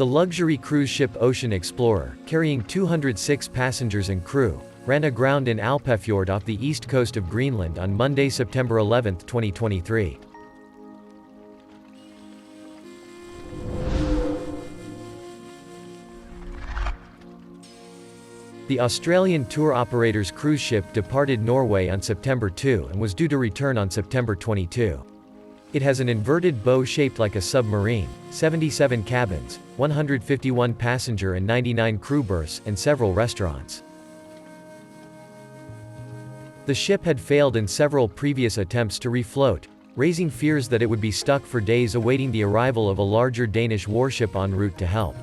The luxury cruise ship Ocean Explorer, carrying 206 passengers and crew, ran aground in Alpefjord off the east coast of Greenland on Monday, September 11, 2023. The Australian tour operator's cruise ship departed Norway on September 2 and was due to return on September 22. It has an inverted bow shaped like a submarine, 77 cabins, 151 passenger and 99 crew berths, and several restaurants. The ship had failed in several previous attempts to refloat, raising fears that it would be stuck for days awaiting the arrival of a larger Danish warship en route to help.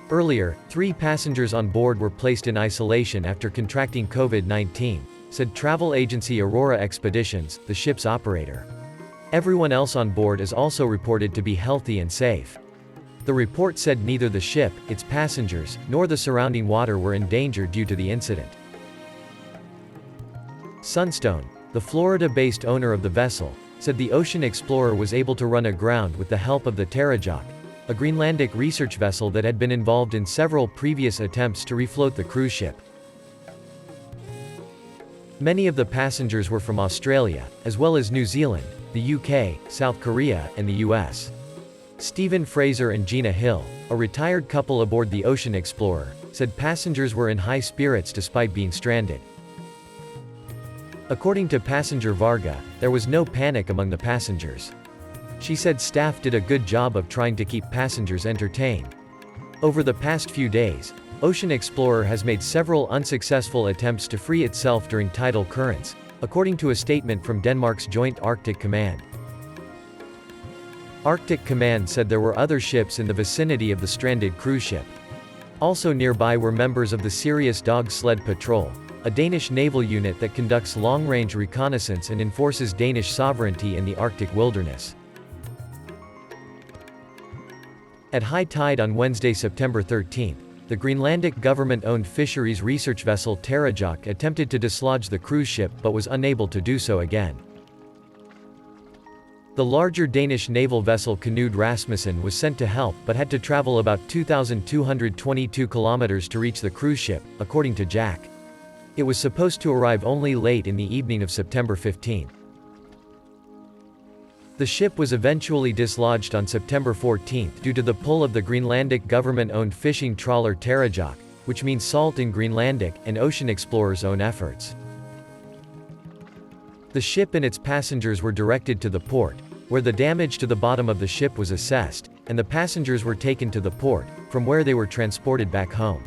Earlier, 3 passengers on board were placed in isolation after contracting COVID-19, said travel agency Aurora Expeditions, the ship's operator. Everyone else on board is also reported to be healthy and safe. The report said neither the ship, its passengers, nor the surrounding water were in danger due to the incident. Sunstone, the Florida-based owner of the vessel, said the Ocean Explorer was able to run aground with the help of the Terrajak, a Greenlandic research vessel that had been involved in several previous attempts to refloat the cruise ship. Many of the passengers were from Australia, as well as New Zealand, the UK, South Korea, and the US. Stephen Fraser and Gina Hill, a retired couple aboard the Ocean Explorer, said passengers were in high spirits despite being stranded. According to passenger Varga, there was no panic among the passengers. She said staff did a good job of trying to keep passengers entertained. Over the past few days, Ocean Explorer has made several unsuccessful attempts to free itself during tidal currents, according to a statement from Denmark's Joint Arctic Command. Arctic Command said there were other ships in the vicinity of the stranded cruise ship. Also nearby were members of the Sirius Dog Sled Patrol, a Danish naval unit that conducts long-range reconnaissance and enforces Danish sovereignty in the Arctic wilderness. At high tide on Wednesday, September 13, the Greenlandic government-owned fisheries research vessel Terrajak attempted to dislodge the cruise ship but was unable to do so again. The larger Danish naval vessel Knud Rasmussen was sent to help but had to travel about 2,222 kilometers to reach the cruise ship, according to Jack. It was supposed to arrive only late in the evening of September 15. The ship was eventually dislodged on September 14 due to the pull of the Greenlandic government-owned fishing trawler Terrajak, which means salt in Greenlandic, and Ocean Explorer's own efforts. The ship and its passengers were directed to the port, where the damage to the bottom of the ship was assessed, and the passengers were taken to the port, from where they were transported back home.